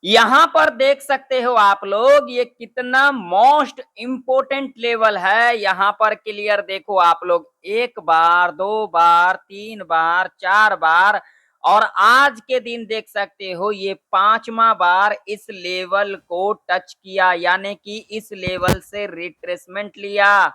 यहां पर देख सकते हो आप लोग ये कितना मोस्ट इंपोर्टेंट लेवल है। यहां पर क्लियर देखो आप लोग, एक बार, दो बार, तीन बार, चार बार और आज के दिन देख सकते हो ये पांचवा बार इस लेवल को टच किया, यानी कि इस लेवल से रिट्रेसमेंट लिया।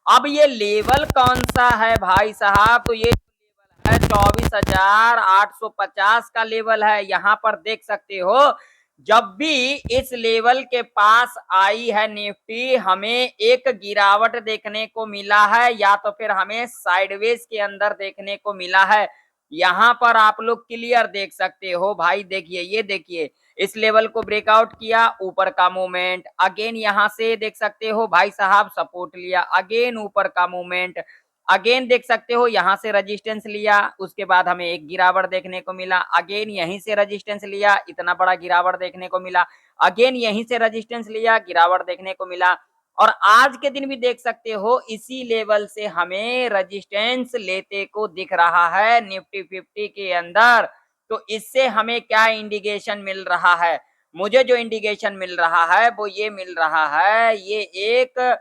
अब ये लेवल कौन सा है भाई साहब, तो ये लेवल है 24,850 का लेवल है। यहां पर देख सकते हो जब भी इस लेवल के पास आई है निफ्टी, हमें एक गिरावट देखने को मिला है या तो फिर हमें साइडवेज के अंदर देखने को मिला है। यहां पर आप लोग क्लियर देख सकते हो भाई, देखिए ये देखिए इस लेवल को ब्रेकआउट किया, ऊपर का मूवमेंट, अगेन यहां से देख सकते हो भाई साहब सपोर्ट लिया, अगेन ऊपर का मूवमेंट, अगेन देख सकते हो यहां से रेजिस्टेंस लिया, उसके बाद हमें एक गिरावट देखने को मिला, अगेन यहीं से रेजिस्टेंस लिया, इतना बड़ा गिरावट देखने को मिला, अगेन यहीं से रेजिस्टेंस लिया, गिरावट देखने को मिला। और आज के दिन भी देख सकते हो इसी लेवल से हमें रेजिस्टेंस लेते को दिख रहा है निफ्टी 50 के अंदर। तो इससे हमें क्या इंडिकेशन मिल रहा है, मुझे जो इंडिकेशन मिल रहा है वो ये मिल रहा है, ये एक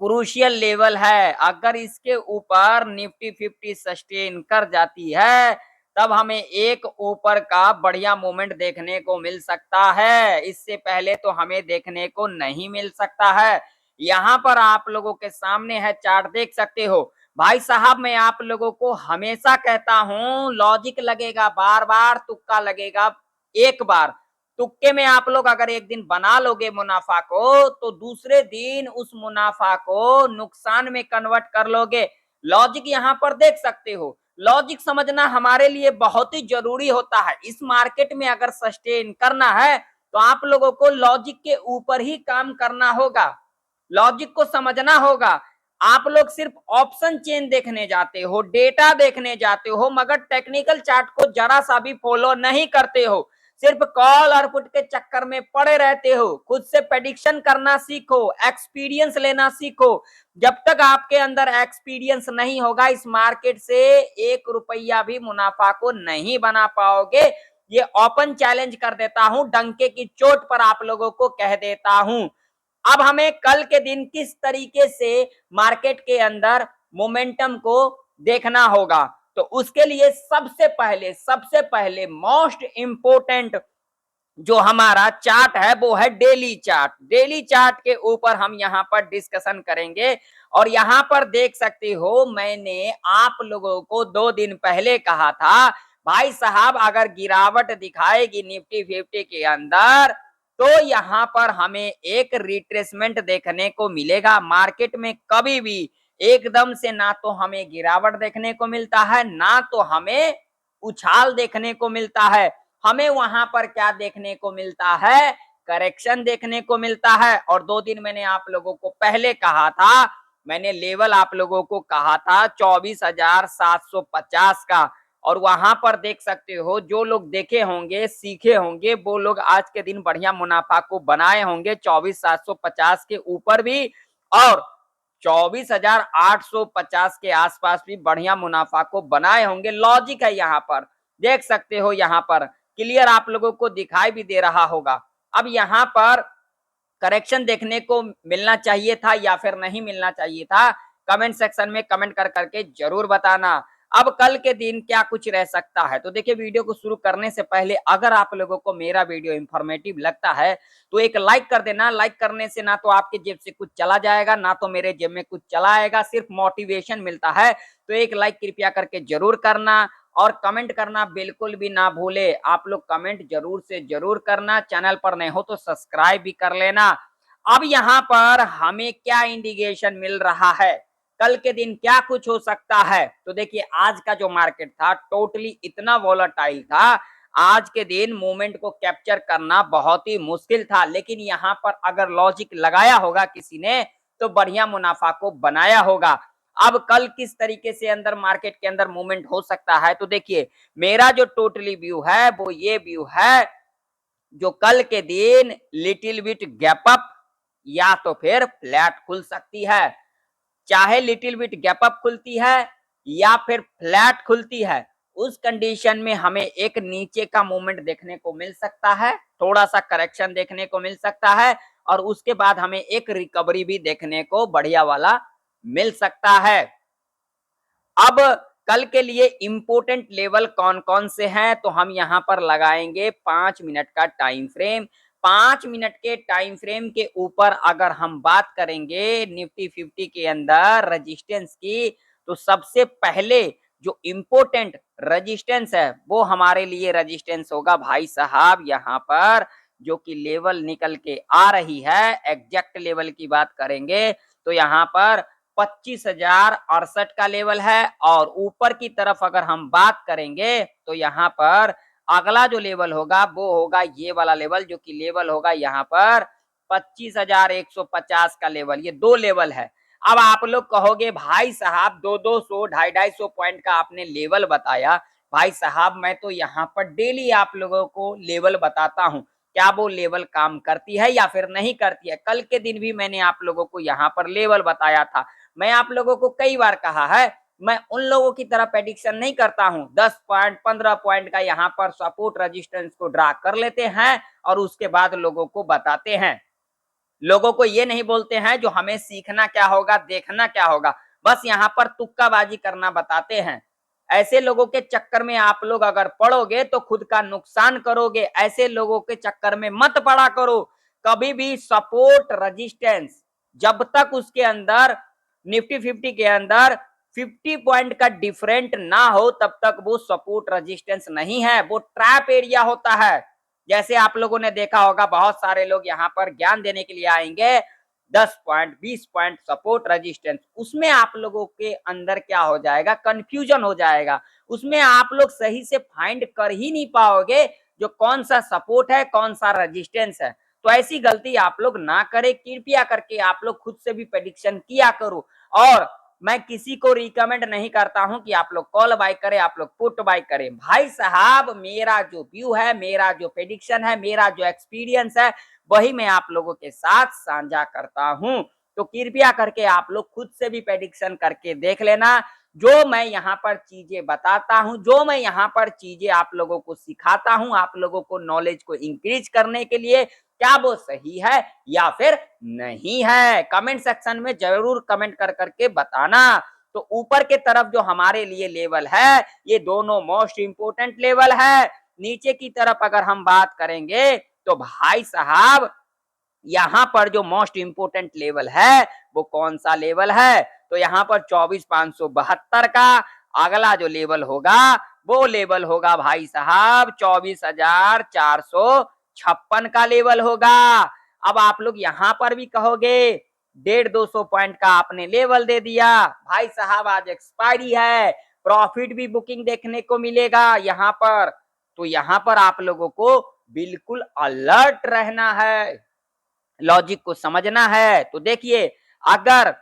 क्रूशियल लेवल है। अगर इसके ऊपर निफ्टी 50 सस्टेन कर जाती है तब हमें एक ऊपर का बढ़िया मूवमेंट देखने को मिल सकता है, इससे पहले तो हमें देखने को नहीं मिल सकता है। यहां पर आप लोगों के सामने है चार्ट, देख सकते हो भाई साहब। मैं आप लोगों को हमेशा कहता हूं लॉजिक लगेगा बार बार, तुक्का लगेगा एक बार। तुक्के में आप लोग अगर एक दिन बना लोगे मुनाफा को तो दूसरे दिन उस मुनाफा को नुकसान में कन्वर्ट कर लोगे। लॉजिक यहां पर देख सकते हो, लॉजिक समझना हमारे लिए बहुत ही जरूरी होता है। इस मार्केट में अगर सस्टेन करना है तो आप लोगों को लॉजिक के ऊपर ही काम करना होगा, लॉजिक को समझना होगा। आप लोग सिर्फ ऑप्शन चेन देखने जाते हो, डेटा देखने जाते हो, मगर टेक्निकल चार्ट को जरा सा भी फॉलो नहीं करते हो, सिर्फ कॉल और पुट के चक्कर में पड़े रहते हो। खुद से प्रेडिक्शन करना सीखो, एक्सपीरियंस लेना सीखो। जब तक आपके अंदर एक्सपीरियंस नहीं होगा इस मार्केट से एक रुपया भी मुनाफा को नहीं बना पाओगे। ये ओपन चैलेंज कर देता हूं, डंके की चोट पर आप लोगों को कह देता हूं। अब हमें कल के दिन किस तरीके से मार्केट के अंदर मोमेंटम को देखना होगा, तो उसके लिए सबसे पहले मोस्ट इंपोर्टेंट जो हमारा चार्ट है वो है डेली चार्ट। डेली चार्ट के ऊपर हम यहां पर डिस्कशन करेंगे। और यहां पर देख सकते हो मैंने आप लोगों को 2 दिन पहले कहा था भाई साहब अगर गिरावट दिखाएगी निफ्टी 50 के अंदर तो यहां पर हमें एक रिट्रेसमेंट देखने को मिलेगा। मार्केट में कभी भी एकदम से ना तो हमें गिरावट देखने को मिलता है ना तो हमें उछाल देखने को मिलता है। हमें वहां पर क्या देखने को मिलता है, करेक्शन देखने को मिलता है। और 2 दिन मैंने आप लोगों को पहले कहा था, मैंने लेवल आप लोगों को कहा था 24,750 का। और वहां पर देख सकते हो जो लोग देखे होंगे सीखे होंगे वो लोग आज के दिन बढ़िया मुनाफा को बनाए होंगे 24,750 के ऊपर भी और 24,850 के आसपास भी बढ़िया मुनाफा को बनाए होंगे। लॉजिक है यहां पर, देख सकते हो यहां पर क्लियर आप लोगों को दिखाई भी दे रहा होगा। अब यहां पर करेक्शन देखने को मिलना चाहिए था या फिर नहीं मिलना चाहिए था, कमेंट सेक्शन में कमेंट कर करके जरूर बताना। अब कल के दिन क्या कुछ रह सकता है, तो देखिए वीडियो को शुरू करने से पहले अगर आप लोगों को मेरा वीडियो इंफॉर्मेटिव लगता है तो एक लाइक कर देना। लाइक करने से ना तो आपके जेब से कुछ चला जाएगा ना तो मेरे जेब में कुछ चला आएगा, सिर्फ मोटिवेशन मिलता है। तो एक लाइक कृपया करके जरूर करना और कमेंट करना बिल्कुल भी ना भूले। आप लोग कमेंट जरूर से जरूर करना, चैनल पर नए हो तो सब्सक्राइब भी कर लेना। अब यहाँ पर हमें क्या इंडिकेशन मिल रहा है, कल के दिन क्या कुछ हो सकता है, तो देखिए आज का जो मार्केट था टोटली इतना वॉलेटाइल था, आज के दिन मूवमेंट को कैप्चर करना बहुत ही मुश्किल था। लेकिन यहाँ पर अगर लॉजिक लगाया होगा किसी ने तो बढ़िया मुनाफा को बनाया होगा। अब कल किस तरीके से अंदर मार्केट के अंदर मूवमेंट हो सकता है, तो देखिए मेरा जो टोटली व्यू है वो ये व्यू है जो कल के दिन लिटिल बिट गैप अप या तो फिर फ्लैट खुल सकती है। चाहे लिटिल बिट गैप अप खुलती है या फिर फ्लैट खुलती है उस कंडीशन में हमें एक नीचे का मूवमेंट देखने को मिल सकता है, थोड़ा सा करेक्शन देखने को मिल सकता है और उसके बाद हमें एक रिकवरी भी देखने को बढ़िया वाला मिल सकता है। अब कल के लिए इंपॉर्टेंट लेवल कौन कौन से हैं, तो हम यहां पर लगाएंगे 5 मिनट का टाइम फ्रेम। 5 मिनट के टाइम फ्रेम के ऊपर अगर हम बात करेंगे निफ्टी 50 के अंदर रेजिस्टेंस की, तो सबसे पहले जो इंपॉर्टेंट रेजिस्टेंस है वो हमारे लिए रेजिस्टेंस होगा भाई साहब यहां पर, जो कि लेवल निकल के आ रही है। एग्जैक्ट लेवल की बात करेंगे तो यहां पर 25,068 का लेवल है और ऊपर की तरफ अगर हम बात करेंगे तो यहाँ पर अगला जो लेवल होगा वो होगा ये वाला लेवल, जो कि लेवल होगा यहाँ पर 25,150 का लेवल। ये दो लेवल है। अब आप लोग कहोगे भाई साहब 200 250 पॉइंट का आपने लेवल बताया, भाई साहब मैं तो यहाँ पर डेली आप लोगों को लेवल बताता हूँ, क्या वो लेवल काम करती है या फिर नहीं करती है? कल के दिन भी मैंने आप लोगों को यहाँ पर लेवल बताया था। मैं आप लोगों को कई बार कहा है, मैं उन लोगों की तरह प्रेडिक्शन नहीं करता हूं। 10 पॉइंट 15 पॉइंट का यहाँ पर सपोर्ट रेजिस्टेंस को ड्रा कर लेते हैं और उसके बाद लोगों को बताते हैं। लोगों को ये नहीं बोलते हैं जो हमें सीखना क्या होगा, देखना क्या होगा, बस यहाँ पर तुक्काबाजी करना बताते हैं। ऐसे लोगों के चक्कर में आप लोग अगर पड़ोगे तो खुद का नुकसान करोगे। ऐसे लोगों के चक्कर में मत पड़ा करो। कभी भी सपोर्ट रेजिस्टेंस जब तक उसके अंदर निफ्टी 50 के अंदर 50 पॉइंट का डिफरेंट ना हो तब तक वो सपोर्ट रेजिस्टेंस नहीं है, वो ट्रैप एरिया होता है। जैसे आप लोगों ने देखा होगा बहुत सारे लोग यहाँ पर ज्ञान देने के लिए आएंगे, 10 पॉइंट 20 पॉइंट सपोर्ट रेजिस्टेंस, उसमें आप लोगों के अंदर क्या हो जाएगा, कंफ्यूजन हो जाएगा। उसमें आप लोग सही से फाइंड कर ही नहीं पाओगे जो कौन सा सपोर्ट है कौन सा रेजिस्टेंस है। तो ऐसी गलती आप लोग ना करें, कृपया करके आप लोग खुद से भी प्रेडिक्शन किया करो। और मैं किसी को रिकमेंड नहीं करता हूं कि आप लोग कॉल बाय करें, आप लोग पुट बाय करें। भाई साहब मेरा जो व्यू है, मेरा जो प्रेडिक्शन है, मेरा जो एक्सपीरियंस है, वही मैं आप लोगों के साथ साझा करता हूं। तो कृपया करके आप लोग खुद से भी प्रेडिक्शन करके देख लेना। जो मैं यहाँ पर चीजें बताता हूं, जो मैं यहाँ पर चीजें आप लोगों को सिखाता हूं, आप लोगों को नॉलेज को इंक्रीज करने के लिए, क्या वो सही है या फिर नहीं है? कमेंट सेक्शन में जरूर कमेंट कर करके बताना। तो ऊपर के तरफ जो हमारे लिए लेवल है, ये दोनों मोस्ट इंपोर्टेंट लेवल है। नीचे की तरफ अगर हम बात करेंगे तो भाई साहब यहाँ पर जो मोस्ट इंपोर्टेंट लेवल है वो कौन सा लेवल है, तो यहाँ पर 24,572 का अगला जो लेवल होगा वो लेवल होगा भाई साहब 24,456 का लेवल होगा। अब आप लोग यहाँ पर भी कहोगे 150-200 पॉइंट का आपने लेवल दे दिया, भाई साहब आज एक्सपायरी है, प्रॉफिट भी बुकिंग देखने को मिलेगा यहाँ पर। तो यहाँ पर आप लोगों को बिल्कुल अलर्ट रहना है, लॉजिक को समझना है। तो देखिए अगर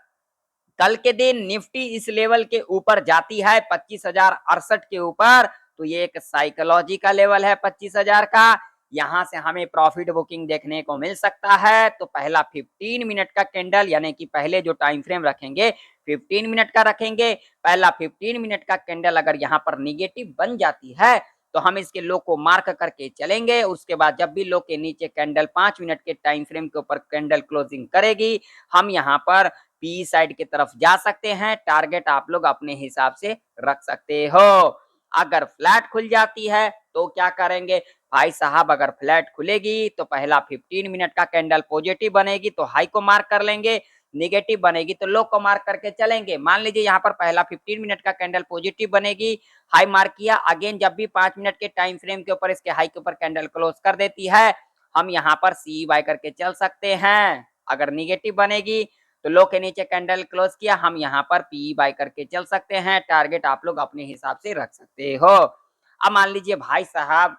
कल के दिन निफ्टी इस लेवल के ऊपर जाती है 25,068 के ऊपर, तो ये एक साइकोलॉजी का लेवल है 25,000 का, यहां से हमें प्रॉफिट बुकिंग देखने को मिल सकता है। तो पहला 15 मिनट का कैंडल, यानी कि पहले जो टाइम फ्रेम रखेंगे 15 मिनट का रखेंगे, पहला 15 मिनट का कैंडल अगर यहाँ पर निगेटिव बन जाती है तो हम इसके लो को मार्क करके चलेंगे। उसके बाद जब भी लो के नीचे कैंडल 5 मिनट के टाइम फ्रेम के ऊपर कैंडल क्लोजिंग करेगी, हम यहाँ पर पी साइड की तरफ जा सकते हैं। टारगेट आप लोग अपने हिसाब से रख सकते हो। अगर फ्लैट खुल जाती है तो क्या करेंगे भाई साहब, अगर फ्लैट खुलेगी तो पहला 15 मिनट का कैंडल पॉजिटिव बनेगी तो हाई को मार्क कर लेंगे, नेगेटिव बनेगी तो लो को मार्क करके चलेंगे। मान लीजिए यहाँ पर पहला 15 मिनट का कैंडल पॉजिटिव बनेगी, हाई मार्क किया, अगेन जब भी 5 मिनट के टाइम फ्रेम के ऊपर इसके हाई के ऊपर कैंडल क्लोज कर देती है, हम यहाँ पर सी बाय करके चल सकते हैं। अगर निगेटिव बनेगी तो लो के नीचे कैंडल क्लोज किया, हम यहाँ पर पी बाय करके चल सकते हैं। टारगेट आप लोग अपने हिसाब से रख सकते हो। अब मान लीजिए भाई साहब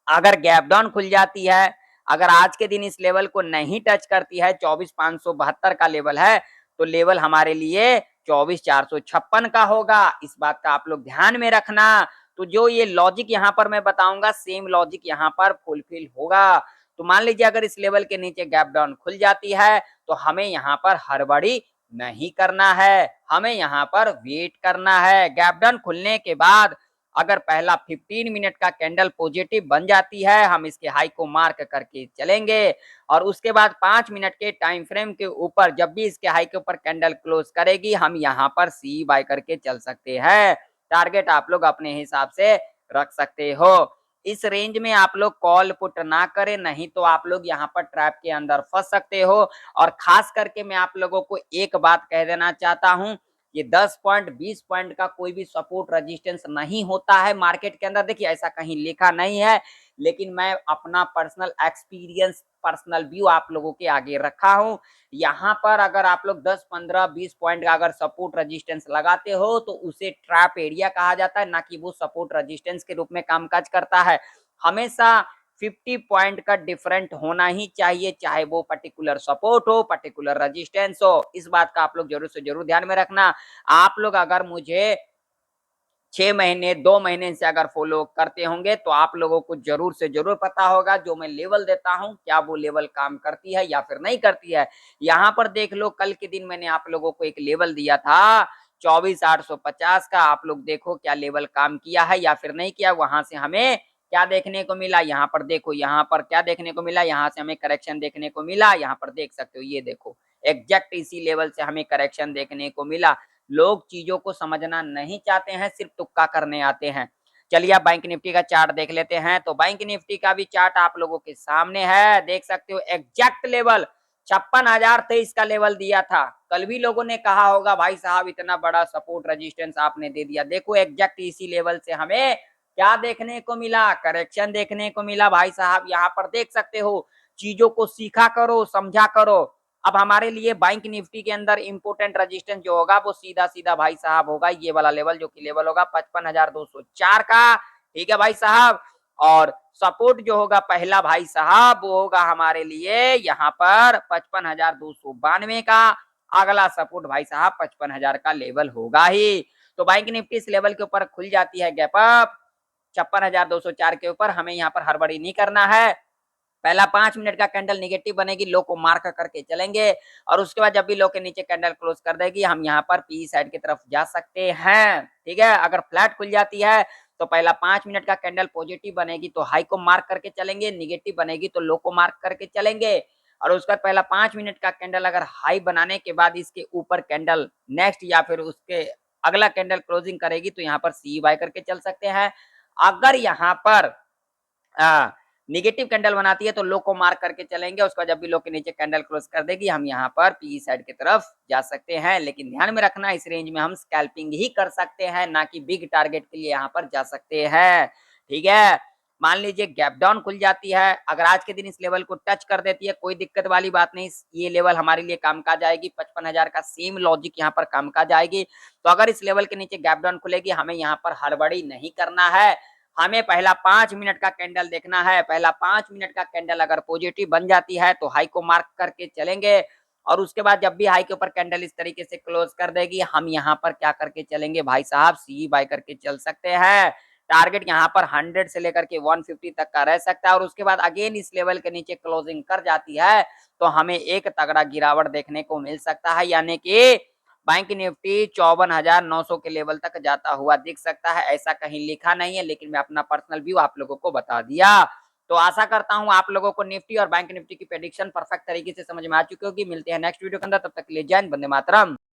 अगर गैप डाउन खुल जाती है, अगर आज के दिन इस लेवल को नहीं टच करती है, 24,572 का लेवल है, तो लेवल हमारे लिए 24,456 का होगा। इस बात का आप लोग ध्यान में रखना। तो जो ये लॉजिक यहाँ पर मैं बताऊंगा सेम लॉजिक यहाँ पर फुलफिल होगा। तो मान लीजिए अगर इस लेवल के नीचे गैप डाउन खुल जाती है तो हमें यहाँ पर हड़बड़ी नहीं करना है, हमें यहाँ पर वेट करना है। गैप डाउन खुलने के बाद अगर पहला 15 मिनट का कैंडल पॉजिटिव बन जाती है, हम इसके हाई को मार्क करके चलेंगे और उसके बाद 5 मिनट के टाइम फ्रेम के ऊपर जब भी इसके हाई के ऊपर कैंडल क्लोज करेगी, हम यहाँ पर सी बाय करके चल सकते हैं। टारगेट आप लोग अपने हिसाब से रख सकते हो। इस रेंज में आप लोग कॉल पुट ना करें, नहीं तो आप लोग यहाँ पर ट्रैप के अंदर फंस सकते हो। और खास करके मैं आप लोगों को एक बात कह देना चाहता हूं, ये 10 पॉइंट 20 पॉइंट का कोई भी सपोर्ट रेजिस्टेंस नहीं होता है मार्केट के अंदर। देखिए ऐसा कहीं लिखा नहीं है, लेकिन मैं अपना पर्सनल एक्सपीरियंस, पर्सनल व्यू आप लोगों के आगे रखा हूं। यहाँ पर अगर आप लोग 10 15 20 पॉइंट का अगर सपोर्ट रेजिस्टेंस लगाते हो तो उसे ट्रैप एरिया कहा जाता है, ना कि वो सपोर्ट रेजिस्टेंस के रूप में कामकाज करता है। हमेशा 50 पॉइंट का डिफरेंट होना ही चाहिए, चाहे वो पर्टिकुलर सपोर्ट हो, पर्टिकुलर रेजिस्टेंस हो। इस बात का आप लोग जरूर से जरूर ध्यान में रखना। आप लोग अगर मुझे 6 महीने 2 महीने से अगर फॉलो करते होंगे तो आप लोगों को जरूर से जरूर पता होगा जो मैं लेवल देता हूं क्या वो लेवल काम करती है या फिर नहीं करती है। यहाँ पर देख लो, कल के दिन मैंने आप लोगों को एक लेवल दिया था 24,850 का। आप लोग देखो क्या लेवल काम किया है या फिर नहीं किया। वहां से हमें क्या देखने को मिला, यहाँ पर देखो, यहाँ पर क्या देखने को मिला, यहाँ से हमें करेक्शन देखने को मिला। यहाँ पर देख सकते हो, ये देखो एग्जैक्ट इसी लेवल से हमें करेक्शन देखने को मिला। लोग चीजों को समझना नहीं चाहते हैं, सिर्फ तुक्का करने आते हैं। चलिए अब बैंक निफ्टी का चार्ट देख लेते हैं। तो बैंक निफ्टी का भी चार्ट आप लोगों के सामने है, देख सकते हो एग्जैक्ट लेवल 56,023 का लेवल दिया था। कल भी लोगों ने कहा होगा भाई साहब इतना बड़ा सपोर्ट रेजिस्टेंस आपने दे दिया। देखो एग्जैक्ट इसी लेवल से हमें क्या देखने को मिला, करेक्शन देखने को मिला। भाई साहब यहाँ पर देख सकते हो, चीजों को सीखा करो, समझा करो। अब हमारे लिए बैंक निफ्टी के अंदर इंपोर्टेंट रेजिस्टेंस जो होगा वो सीधा सीधा भाई साहब होगा ये वाला लेवल, जो कि लेवल होगा 55,204 का। ठीक है भाई साहब। और सपोर्ट जो होगा पहला भाई साहब वो होगा हमारे लिए यहाँ पर 55,292 का। अगला सपोर्ट भाई साहब 55,000 का लेवल होगा ही। तो बैंक निफ्टी इस लेवल के ऊपर खुल जाती है गैप अप 56,204 के ऊपर। हमें यहाँ पर हड़बड़ी नहीं करना है। पहला 5 मिनट का कैंडल नेगेटिव बनेगी, लो को मार्क करके चलेंगे और उसके बाद जब भी लो के नीचे कैंडल क्लोज कर देगी, हम यहाँ पर पी साइड की तरफ जा सकते हैं। ठीक है, अगर फ्लैट खुल जाती है तो पहला 5 मिनट का कैंडल पॉजिटिव बनेगी तो हाई को मार्क करके चलेंगे, निगेटिव बनेगी तो लो को मार्क करके चलेंगे। और उसके बाद पहला 5 मिनट का कैंडल अगर हाई बनाने के बाद इसके ऊपर कैंडल नेक्स्ट या फिर उसके अगला कैंडल क्लोजिंग करेगी तो यहाँ पर सी बाय करके चल सकते हैं। अगर यहाँ पर निगेटिव कैंडल बनाती है तो लो को मार्क करके चलेंगे, उसके बाद जब भी लो के नीचे कैंडल क्लोज कर देगी हम यहाँ पर पी साइड की तरफ जा सकते हैं। लेकिन ध्यान में रखना इस रेंज में हम स्कैल्पिंग ही कर सकते हैं, ना कि बिग टारगेट के लिए यहाँ पर जा सकते हैं। ठीक है, मान लीजिए गैप डाउन खुल जाती है, अगर आज के दिन इस लेवल को टच कर देती है कोई दिक्कत वाली बात नहीं, ये लेवल हमारे लिए काम का जाएगी। 55,000 का सेम लॉजिक यहाँ पर काम का जाएगी। तो अगर इस लेवल के नीचे गैप डाउन खुलेगी हमें यहाँ पर हड़बड़ी नहीं करना है। हमें पहला 5 मिनट का कैंडल देखना है। पहला 5 मिनट का कैंडल अगर पॉजिटिव बन जाती है तो हाई को मार्क करके चलेंगे और उसके बाद जब भी हाई के ऊपर कैंडल इस तरीके से क्लोज कर देगी हम यहाँ पर क्या करके चलेंगे भाई साहब, सी बाय करके चल सकते हैं। टारगेट यहाँ पर 100 से लेकर के 150 तक का रह सकता है और उसके बाद अगेन इस लेवल के नीचे क्लोजिंग कर जाती है तो हमें एक तगड़ा गिरावट देखने को मिल सकता है, यानी कि बैंक निफ्टी 54,900 के लेवल तक जाता हुआ दिख सकता है। ऐसा कहीं लिखा नहीं है, लेकिन मैं अपना पर्सनल व्यू आप लोगों को बता दिया। तो आशा करता हूं आप लोगों को निफ्टी और बैंक निफ्टी की प्रेडिक्शन परफेक्ट तरीके से समझ में आ चुकी होगी। मिलते हैं नेक्स्ट वीडियो के अंदर, तब तक के लिए जय हिंद, वंदे मातरम।